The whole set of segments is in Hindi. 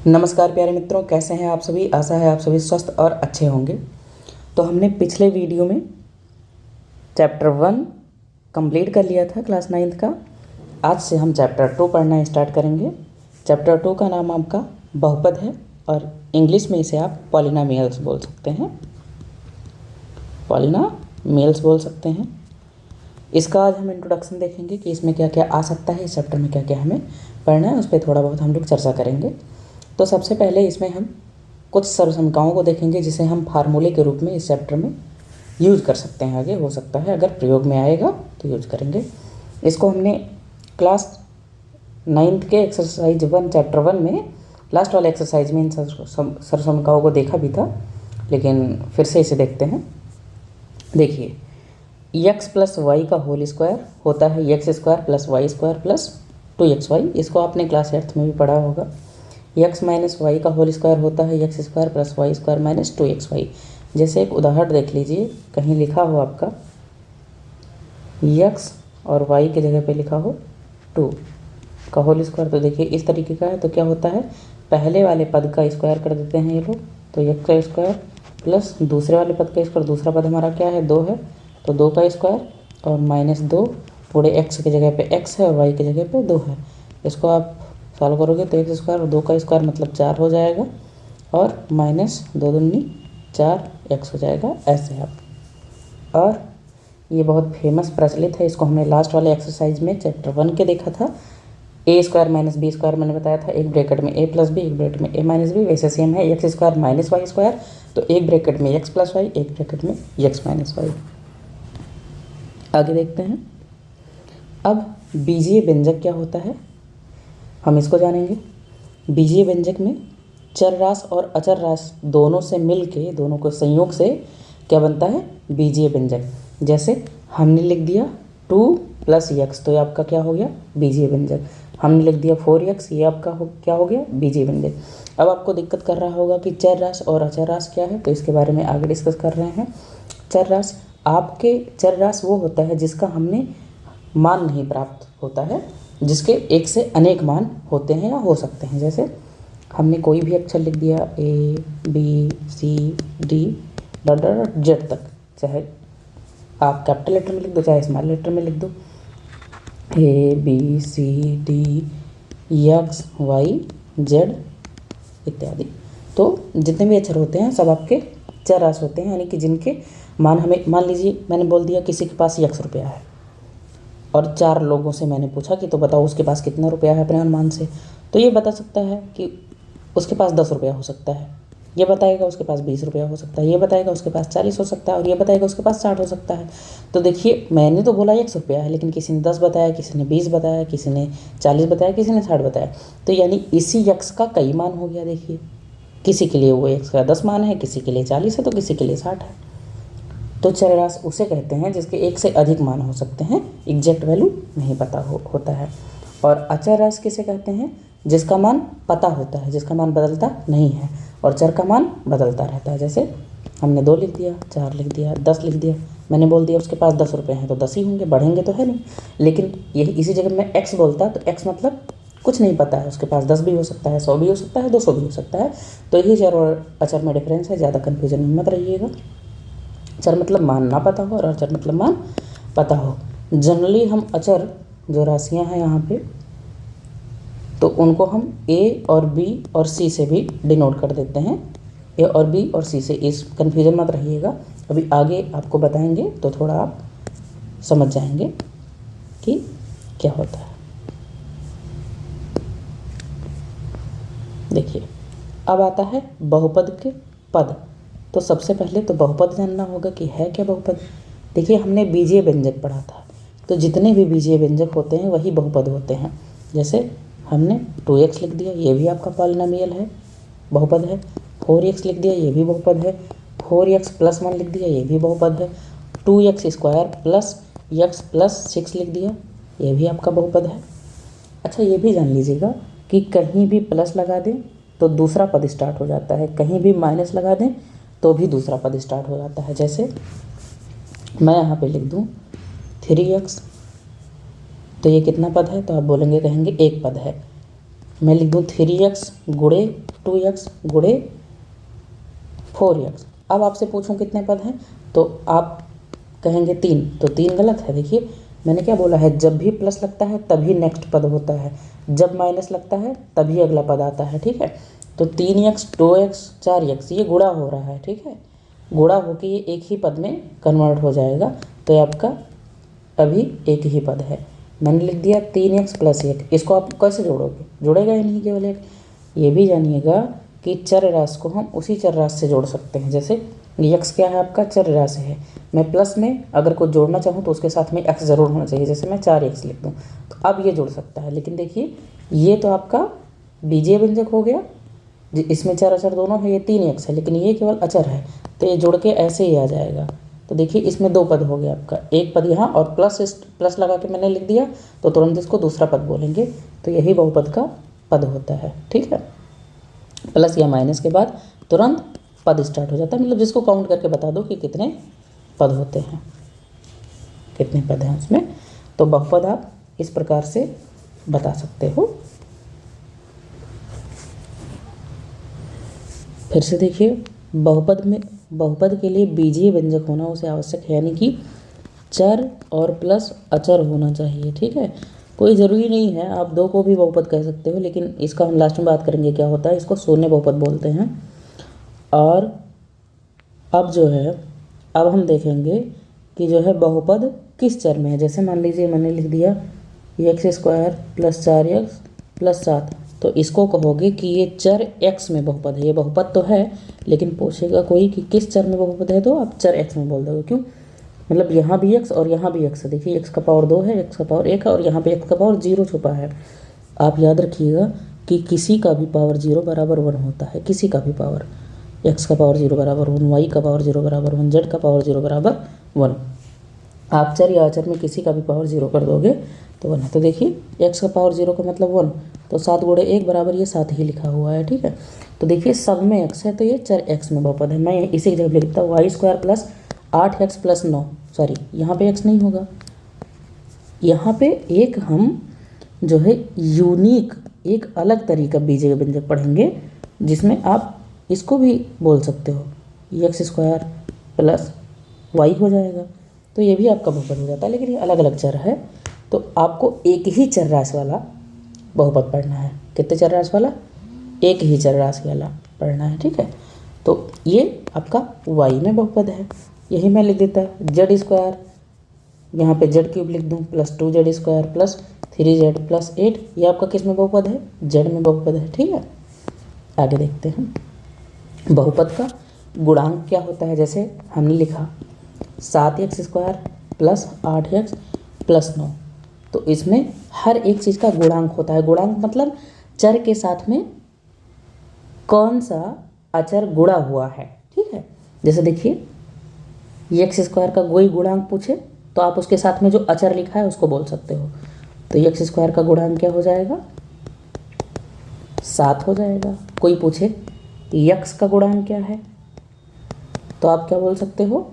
नमस्कार प्यारे मित्रों, कैसे हैं आप सभी। आशा है आप सभी स्वस्थ और अच्छे होंगे। तो हमने पिछले वीडियो में चैप्टर 1 कंप्लीट कर लिया था क्लास 9th का। आज से हम चैप्टर 2 पढ़ना स्टार्ट करेंगे। चैप्टर 2 का नाम आपका बहुपद है और इंग्लिश में इसे आप पॉलिनोमियल्स बोल सकते हैं। पॉलिनोमियल्स बोल सकते हैं। इसका आज हम इंट्रोडक्शन देखेंगे कि इसमें क्या क्या आ सकता है, इस चैप्टर में क्या क्या हमें पढ़ना है, उस पर थोड़ा बहुत हम लोग चर्चा करेंगे। तो सबसे पहले इसमें हम कुछ सर्वसंख्याओं को देखेंगे जिसे हम फार्मूले के रूप में इस चैप्टर में यूज़ कर सकते हैं। आगे हो सकता है अगर प्रयोग में आएगा तो यूज करेंगे। इसको हमने क्लास 9th के एक्सरसाइज 1 चैप्टर 1 में लास्ट वाले एक्सरसाइज में इन सर्वसंख्याओं को देखा भी था, लेकिन फिर से इसे देखते हैं। देखिए, x + y का होल स्क्वायर होता है x² + y² + 2xy। इसको आपने क्लास 8th में भी पढ़ा होगा। x - y का होल स्क्वायर होता है x² + y² - 2xy। जैसे एक उदाहरण देख लीजिए, कहीं लिखा हो आपका x और y की जगह पे लिखा हो 2 का होल स्क्वायर, तो देखिए इस तरीके का है। तो क्या होता है, पहले वाले पद का स्क्वायर कर देते हैं ये लोग, तो x का स्क्वायर प्लस दूसरे वाले पद का स्क्वायर। दूसरा पद हमारा क्या है, 2 है, तो 2 का स्क्वायर और -2 पूरे x की जगह पे x है और y की जगह पे 2 है। इसको आप सॉल्व करोगे तो x² और 2 का स्क्वायर मतलब 4 हो जाएगा और -2 दूनी 4x हो जाएगा। ऐसे आप, और ये बहुत फेमस प्रचलित है। इसको हमने लास्ट वाले एक्सरसाइज में चैप्टर 1 के देखा था। a² - b² मैंने बताया था, एक ब्रैकेट में a + b, एक ब्रैकेट में a - b। वैसे सेम है x² - y², तो एक ब्रैकेट में x + y, एक ब्रैकेट में x - y। आगे देखते हैं। अब बीजीय व्यंजक क्या होता है हम इसको जानेंगे। बीजीय व्यंजक में चर राशि और अचर राशि दोनों से मिल के, दोनों के संयोग से क्या बनता है, बीजीय व्यंजक। जैसे हमने लिख दिया 2 + x, तो ये आपका क्या हो गया, बीजीय व्यंजक। हमने लिख दिया 4x, ये आपका क्या हो गया, बीजीय व्यंजक। अब आपको दिक्कत कर रहा होगा कि चर राशि और अचर राशि क्या है, तो इसके बारे में आगे डिस्कस कर रहे हैं। चर राशि, आपके चर राशि वो होता है जिसका हमने मान नहीं प्राप्त होता है, जिसके एक से अनेक मान होते हैं या हो सकते हैं। जैसे हमने कोई भी अक्षर लिख दिया A B C D Z तक, चाहे आप कैपिटल लेटर में लिख दो चाहे स्मॉल लेटर में लिख दो, A B C D X Y Z इत्यादि। तो जितने भी अक्षर होते हैं सब आपके चर राशि होते हैं, यानी कि जिनके मान हमें, मान लीजिए मैंने बोल दिया किसी के पास x रुपया है और 4 लोगों से मैंने पूछा कि तो बताओ उसके पास कितना रुपया है अपने अनुमान से, तो ये बता सकता है कि उसके पास 10 रुपया हो सकता है, ये बताएगा उसके पास 20 रुपया हो सकता है, ये बताएगा उसके पास 40 हो सकता है और ये बताएगा उसके पास 60 हो सकता है। तो देखिए, मैंने तो बोला 100 रुपया है, लेकिन किसी ने 10 बताया, किसी ने 20 बताया, किसी ने 40 बताया, किसी ने 60 बताया। तो यानी इसी x का कई मान हो गया। देखिए, किसी के लिए वो x का 10 मान है, किसी के लिए 40 है, तो किसी के लिए 60 है। तो चर राशि उसे कहते हैं जिसके एक से अधिक मान हो सकते हैं, एग्जैक्ट वैल्यू नहीं पता होता है। और अचर राशि किसे कहते हैं, जिसका मान पता होता है, जिसका मान बदलता नहीं है, और चर का मान बदलता रहता है। जैसे हमने 2 लिख दिया, 4 लिख दिया, 10 लिख दिया, मैंने बोल दिया उसके पास 10 रुपये हैं, तो 10 ही होंगे, बढ़ेंगे तो है नहीं। लेकिन यही इसी जगह में x बोलता तो x मतलब कुछ नहीं पता है, उसके पास 10 भी हो सकता है, 100 भी हो सकता है, 200 भी हो सकता है। तो यही चर और अचर में डिफरेंस है, ज़्यादा कन्फ्यूजन में मत रहिएगा। चर मतलब मान ना पता हो और अचर मतलब मान पता हो। जनरली हम अचर जो राशियां हैं यहाँ पे, तो उनको हम a और b और c से भी डिनोट कर देते हैं, a और b और c से। इस कन्फ्यूजन मत रहिएगा, अभी आगे आपको बताएंगे तो थोड़ा आप समझ जाएंगे कि क्या होता है। देखिए, अब आता है बहुपद के पद। तो सबसे पहले तो बहुपद जानना होगा कि है क्या बहुपद। देखिए, हमने बीजीय व्यंजक पढ़ा था, तो जितने भी बीजीय व्यंजक होते हैं वही बहुपद होते हैं। जैसे हमने 2x लिख दिया, ये भी आपका पॉलिनोमियल है, बहुपद है। 4x लिख दिया, ये भी बहुपद है। 4x + 1 लिख दिया, ये भी बहुपद है। 2x² + x + 6 लिख दिया, ये भी आपका बहुपद है। अच्छा, ये भी जान लीजिएगा कि कहीं भी प्लस लगा दें तो दूसरा पद स्टार्ट हो जाता है, कहीं भी माइनस लगा दें तो भी दूसरा पद स्टार्ट हो जाता है। जैसे मैं यहाँ पे लिख दूँ 3x, तो ये कितना पद है, तो आप बोलेंगे, कहेंगे एक पद है। मैं लिख दूँ 3x गुणे 2x गुणे 4x। अब आपसे पूछूं कितने पद हैं, तो आप कहेंगे 3, तो 3 गलत है। देखिए मैंने क्या बोला है, जब भी प्लस लगता है तभी नेक्स्ट पद होता है, जब माइनस लगता है तभी अगला पद आता है, ठीक है। तो 3x 2x 4x ये गुणा हो रहा है, ठीक है। गुणा होकर ये एक ही पद में कन्वर्ट हो जाएगा, तो ये आपका अभी एक ही पद है। मैंने लिख दिया 3x प्लस 1। इसको आप कैसे जोड़ोगे, जुड़ेगा ही नहीं केवल एक। ये भी जानिएगा कि चर राशि को हम उसी चर राशि से जोड़ सकते हैं। जैसे x क्या है आपका, चर राशि है। मैं प्लस में अगर कुछ जोड़ना चाहूँ तो उसके साथ में x ज़रूर होना चाहिए। जैसे मैं 4x लिख दूँ तो अब ये जुड़ सकता है। लेकिन देखिए ये तो आपका बीजीय व्यंजक हो गया, इसमें चर अचर दोनों है, ये 3x है, लेकिन ये केवल अचर है, तो ये जुड़ के ऐसे ही आ जाएगा। तो देखिए इसमें 2 पद हो गया आपका, एक पद यहाँ और प्लस लगा के मैंने लिख दिया, तो तुरंत इसको दूसरा पद बोलेंगे। तो यही बहुपद का पद होता है, ठीक है। प्लस या माइनस के बाद तुरंत पद स्टार्ट हो जाता है, मतलब जिसको काउंट करके बता दो कि कितने पद होते हैं, कितने पद हैं उसमें। तो बहुपद आप इस प्रकार से बता सकते हो। फिर से देखिए, बहुपद के लिए बीजीय व्यंजक होना उसे आवश्यक है, यानी कि चर और प्लस अचर होना चाहिए, ठीक है। कोई ज़रूरी नहीं है, आप 2 को भी बहुपद कह सकते हो, लेकिन इसका हम लास्ट में बात करेंगे क्या होता है। इसको शून्य बहुपद बोलते हैं। और अब जो है, अब हम देखेंगे कि जो है बहुपद किस चर में है। जैसे मान लीजिए मैंने लिख दिया x² प्लस 4x प्लस 7, तो इसको कहोगे कि ये चर x में बहुपद है। ये बहुपद तो है, लेकिन पूछेगा कोई कि किस चर में बहुपद है, तो आप चर x में बोल दोगे। क्यों, मतलब यहाँ भी x और यहाँ भी x है। देखिए x का पावर 2 है, x का पावर 1 है, और यहाँ पे x का पावर 0 छुपा है। आप याद रखिएगा कि किसी का भी पावर 0 बराबर 1 होता है, किसी का भी पावर। x का पावर 0 बराबर 1, y का पावर 0 बराबर 1, z का पावर 0 बराबर 1। आप चर या अचर में किसी का भी पावर 0 कर दोगे तो 1 है। तो देखिए x का पावर 0 का मतलब 1, तो 7 गुणे 1 बराबर ये 7 ही लिखा हुआ है, ठीक है। तो देखिए सब में x है, तो ये चर x में बहुपद है। मैं इसी की जगह लिखता हूँ y² plus 8x plus 9, sorry यहाँ पे x नहीं होगा, यहाँ पे एक हम जो है यूनिक एक अलग तरीका बीजीय व्यंजक पढ़ेंगे, जिसमें आप इसको भी बोल सकते हो, x² प्लस y हो जाएगा। तो ये भी आपका बहुपद हो जाता है, लेकिन ये अलग अलग चर है। तो आपको एक ही चर राशि वाला बहुपद पढ़ना है। कितने चर राशि वाला, एक ही चर राशि वाला पढ़ना है, ठीक है। तो ये आपका y में बहुपद है, यही मैं लिख देता z², यहाँ पे z³ लिख दूँ, plus 2z² plus 3z plus 8। ये आपका किस में बहुपद है, z में बहुपद है, ठीक है। आगे देखते हैं, बहुपद का गुणांक क्या होता है। जैसे हमने लिखा 7x² प्लस 8x प्लस 9, तो इसमें हर एक चीज़ का गुणांक होता है। गुणांक मतलब चर के साथ में कौन सा अचर गुणा हुआ है, ठीक है। जैसे देखिए x² का कोई गुणांक पूछे तो आप उसके साथ में जो अचर लिखा है उसको बोल सकते हो। तो x² का गुणांक क्या हो जाएगा, 7 हो जाएगा। कोई पूछे x का गुणांक क्या है, तो आप क्या बोल सकते हो,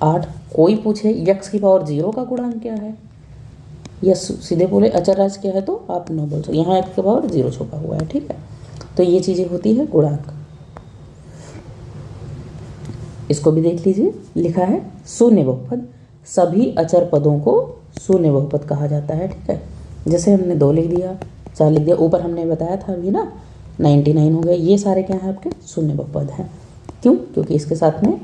8। कोई पूछे x की पावर 0 का गुणांक क्या है, या सीधे बोले अचर राशि क्या है, तो आप 9 बोल सकते। यहाँ x की पावर 0 छुपा हुआ है, ठीक है। तो ये चीज़ें होती है गुणांक। इसको भी देख लीजिए, लिखा है शून्य बहुपद, सभी अचर पदों को शून्य बहुपद कहा जाता है, ठीक है। जैसे हमने 2 लिख दिया, 4 लिख दिया, ऊपर हमने बताया था अभी ना 99 हो गया। ये सारे क्या हैं आपके शून्य बहुपद हैं। क्यों, क्योंकि इसके साथ में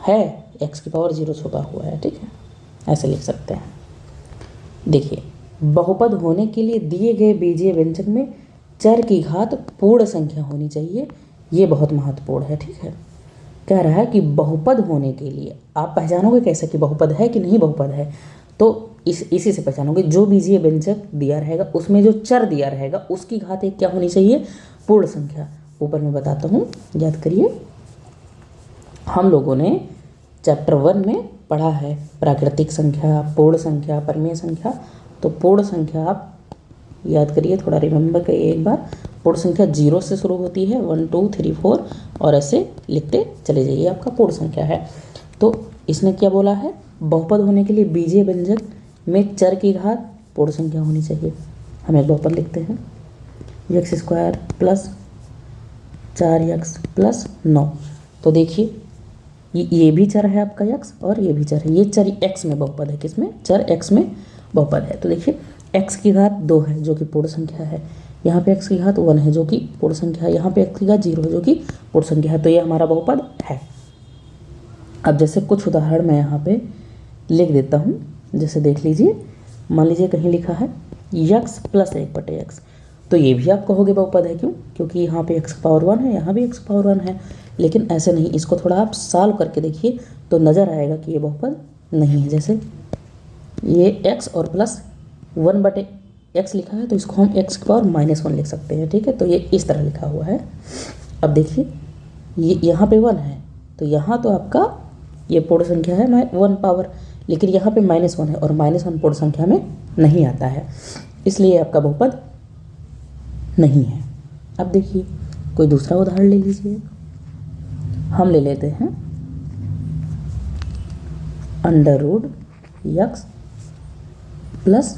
है x की पावर 0 छुपा हुआ है, ठीक है। ऐसे लिख सकते हैं। देखिए बहुपद होने के लिए दिए गए बीजीय व्यंजक में चर की घात पूर्ण संख्या होनी चाहिए। ये बहुत महत्वपूर्ण है, ठीक है। कह रहा है कि बहुपद होने के लिए आप पहचानोगे कैसे कि बहुपद है कि नहीं बहुपद है, तो इसी से पहचानोगे। जो बीजीय व्यंजक दिया रहेगा उसमें जो चर दिया रहेगा उसकी घात एक क्या होनी चाहिए, पूर्ण संख्या। ऊपर मैं बताता हूँ, याद करिए। हम लोगों ने चैप्टर 1 में पढ़ा है प्राकृतिक संख्या, पूर्ण संख्या, परिमेय संख्या। तो पूर्ण संख्या आप याद करिए, थोड़ा रिमेंबर करिए एक बार। पूर्ण संख्या 0 से शुरू होती है, 1 2 3 4 और ऐसे लिखते चले जाइए, आपका पूर्ण संख्या है। तो इसने क्या बोला है, बहुपद होने के लिए बीजीय व्यंजक में चर की घात पूर्ण संख्या होनी चाहिए। हम एक बहुपद लिखते हैं, x square plus 4x plus 9। तो देखिए ये भी चर है आपका x और ये भी चर है, ये चर x में बहुपद है, किसमें, चर x में बहुपद है। तो देखिए x की घात 2 है जो कि पूर्ण संख्या है, यहाँ पे x की घात 1 है जो कि पूर्ण संख्या है, यहाँ पे x की घात 0 है जो कि पूर्ण संख्या है। तो ये हमारा बहुपद है। अब जैसे कुछ उदाहरण मैं यहाँ पे लिख देता हूँ, जैसे देख लीजिए, मान लीजिए कहीं लिखा है x प्लस 1/x, तो ये भी आप कहोगे बहुपद है। क्यों? क्योंकि यहाँ पे x पावर 1 है, यहाँ भी x पावर 1 है। लेकिन ऐसे नहीं, इसको थोड़ा आप सॉल्व करके देखिए तो नज़र आएगा कि ये बहुपद नहीं है। जैसे ये x और प्लस 1/x लिखा है, तो इसको हम x की पावर -1 लिख सकते हैं, ठीक है। तो ये इस तरह लिखा हुआ है। अब देखिए ये यहाँ पे 1 है, तो यहाँ तो आपका ये पूर्ण संख्या है 1 पावर, लेकिन यहाँ पे -1 है और -1 पूर्ण संख्या में नहीं आता है, इसलिए आपका बहुपद नहीं है। अब देखिए कोई दूसरा उदाहरण ले लीजिए, हम ले लेते हैं √x प्लस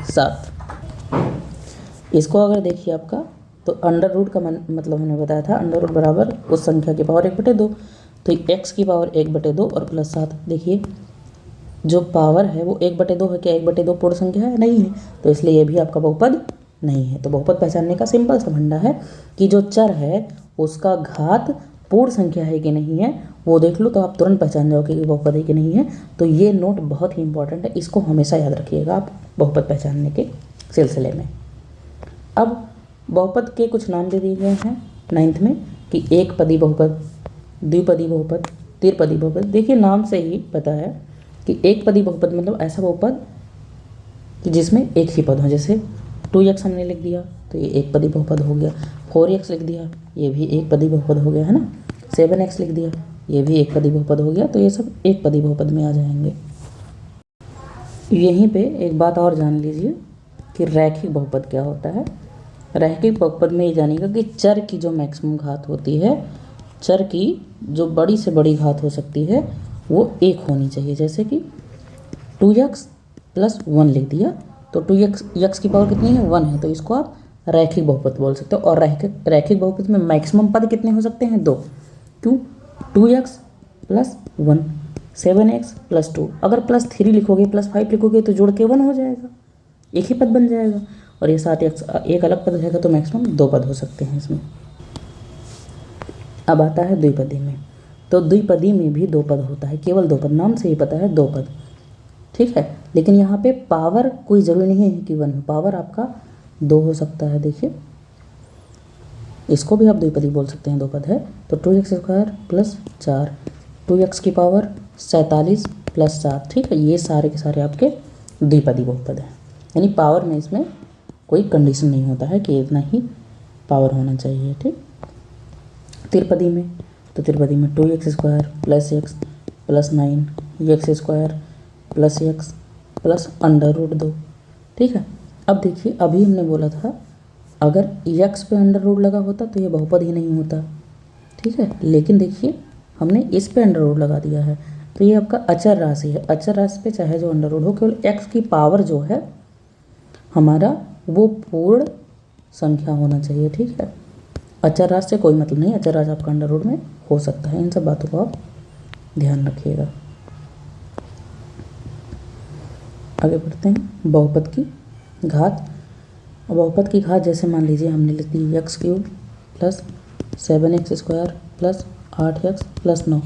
7। इसको अगर देखिए आपका, तो अंडर रूट का मतलब हमने बताया था अंडर रूट बराबर उस संख्या की पावर 1/2, तो x की पावर 1/2 और प्लस 7। देखिए जो पावर है वो 1/2 है, क्या 1/2 पूर्ण संख्या है? नहीं है, तो इसलिए ये भी आपका बहुपद नहीं है। तो बहुपद पहचानने का सिंपल सा फंडा है कि जो चर है उसका घात पूर्ण संख्या है कि नहीं है वो देख लो, तो आप तुरंत पहचान जाओगे कि बहुपद है कि नहीं है। तो ये नोट बहुत ही इंपॉर्टेंट है, इसको हमेशा याद रखिएगा आप बहुपद पहचानने के सिलसिले में। अब बहुपद के कुछ नाम दे दिए गए हैं 9th में कि एक पदी बहुपद, द्विपदी बहुपद, त्रिपदी बहुपद। देखिए नाम से ही पता है कि एक पदी बहुपद मतलब ऐसा बहुपद कि जिसमें एक ही पद हो। जैसे 2x हमने लिख दिया तो ये एक पदी बहुपद हो गया, 4x लिख दिया ये भी एक पदी बहुपद हो गया, है ना, 7x लिख दिया ये भी एक पदी बहुपद हो गया। तो ये सब एक पदी बहुपद में आ जाएंगे। यहीं पे एक बात और जान लीजिए कि रैखिक बहुपद क्या होता है। रैखिक बहुपद में ये जानिएगा कि चर की जो मैक्सिमम घात होती है, चर की जो बड़ी से बड़ी घात हो सकती है वो एक होनी चाहिए। जैसे कि 2x प्लस 1 लिख दिया, तो 2x की पावर कितनी है? 1 है, तो इसको आप रैखिक बहुपद बोल सकते हो। और रैखिक बहुपद में मैक्सिमम पद कितने हो सकते हैं? 2। क्यों? 2x plus 1, 7x plus 2। अगर +3 लिखोगे, +5 लिखोगे तो जोड़ के 1 हो जाएगा, एक ही पद बन जाएगा। और ये 7x एक अलग पद रहेगा, तो मैक्सिमम 2 पद हो सकते हैं इसमें। अब आता है द्विपदी में, तो द्विपदी में भी 2 पद होता है, केवल 2 पद, नाम से ही पता है 2 पद, ठीक है। लेकिन यहाँ पे पावर कोई ज़रूरी नहीं है कि 1 हो, पावर आपका 2 हो सकता है। देखिए इसको भी आप द्विपदी बोल सकते हैं, 2 पद है। तो 2x स्क्वायर प्लस 4, 2x की पावर 47 प्लस 7, ठीक है। ये सारे के सारे आपके द्विपदी बहुपद हैं, यानी पावर में इसमें कोई कंडीशन नहीं होता है कि इतना ही पावर होना चाहिए, ठीक। त्रिपदी में, तो त्रिपदी में 2x square plus x plus 9, x square plus x plus √2, ठीक है। अब देखिए अभी हमने बोला था अगर x पे √ लगा होता तो ये बहुपद ही नहीं होता, ठीक है। लेकिन देखिए हमने इस पे √ लगा दिया है, तो ये आपका अचर राशि है। अचर राशि पे चाहे जो √ हो, केवल x की पावर जो है हमारा वो पूर्ण संख्या होना चाहिए, ठीक है। अचर राशि से कोई मतलब नहीं, अचर राशि आपका √ में हो सकता है। इन सब बातों को आप ध्यान रखिएगा। आगे बढ़ते हैं। बहुपद की घात। बहुपद की घात जैसे मान लीजिए हमने लिख दी x³ plus 7x square plus 8x plus 9।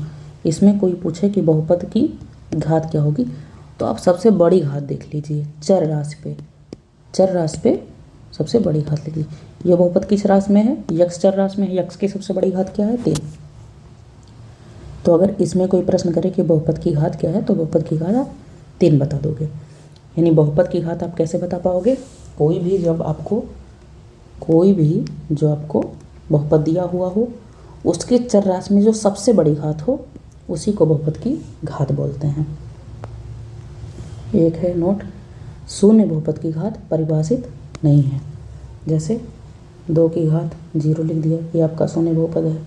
इसमें कोई पूछे कि बहुपद की घात क्या होगी, तो आप सबसे बड़ी घात देख लीजिए चर राशि पे, चर राशि पे सबसे बड़ी घात लिख लीजिए। यह बहुपद किस राशि में है? x चर राशि में है। x की सबसे बड़ी घात क्या है? 3। तो अगर इसमें कोई प्रश्न करे कि बहुपद की घात क्या है, तो बहुपद की घात आप 3 बता दोगे। यानी बहुपद की घात आप कैसे बता पाओगे? कोई भी जो आपको बहुपद दिया हुआ हो उसके चर राशि में जो सबसे बड़ी घात हो उसी को बहुपद की घात बोलते हैं। एक है नोट, शून्य बहुपद की घात परिभाषित नहीं है। जैसे 2 की घात 0 लिख दिया, ये आपका शून्य बहुपद है।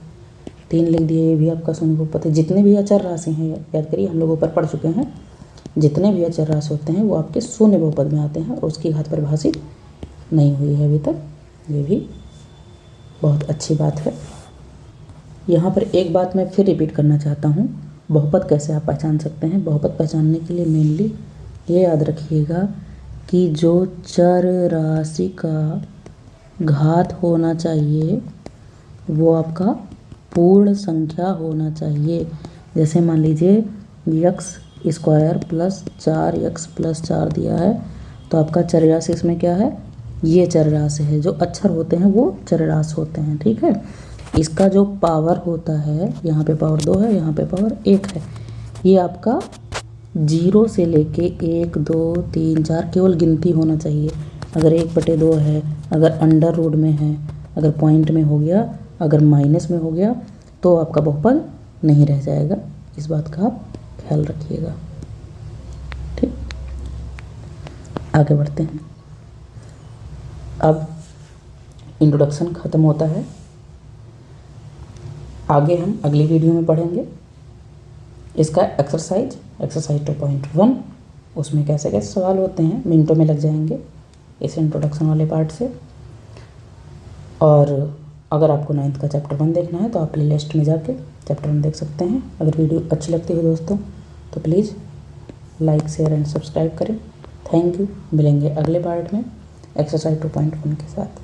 3 लिख दिया, ये भी आपका शून्य बहुपद है। जितने भी अचर राशि हैं, याद करिए हम लोग ऊपर पढ़ चुके हैं, जितने भी अचर राशि होते हैं वो आपके शून्य बहुपद में आते हैं और उसकी घात परिभाषित नहीं हुई है अभी तक, ये भी बहुत अच्छी बात है। यहाँ पर एक बात मैं फिर रिपीट करना चाहता हूँ, बहुपद कैसे आप पहचान सकते हैं। बहुपद पहचानने के लिए मेनली ये याद रखिएगा कि जो चर राशि का घात होना चाहिए वो आपका पूर्ण संख्या होना चाहिए। जैसे मान लीजिए यक्स स्क्वायर प्लस 4x+4 दिया है, तो आपका चरराशि इसमें क्या है, ये चरराशि है। जो अक्षर होते हैं वो चरराशि होते हैं, ठीक है। इसका जो पावर होता है, यहाँ पे पावर 2 है, यहाँ पे पावर 1 है। ये आपका 0 से लेके 1 2 3 4 केवल गिनती होना चाहिए। अगर 1/2 है, अगर अंडर रूट में है, अगर पॉइंट में हो गया, अगर माइनस में हो गया, तो आपका बहुपद नहीं रह जाएगा। इस बात का आप ख्याल रखिएगा, ठीक। आगे बढ़ते हैं। अब इंट्रोडक्शन ख़त्म होता है, आगे हम अगली वीडियो में पढ़ेंगे इसका एक्सरसाइज 2.1। उसमें कैसे कैसे सवाल होते हैं, मिनटों में लग जाएंगे इस इंट्रोडक्शन वाले पार्ट से। और अगर आपको 9th का चैप्टर 1 देखना है तो आप प्ले लिस्ट में जाके चैप्टर 1 देख सकते हैं। अगर वीडियो अच्छी लगती है दोस्तों तो please like share and subscribe करें। Thank you. मिलेंगे अगले पार्ट में एक्सरसाइज 2.1 के साथ।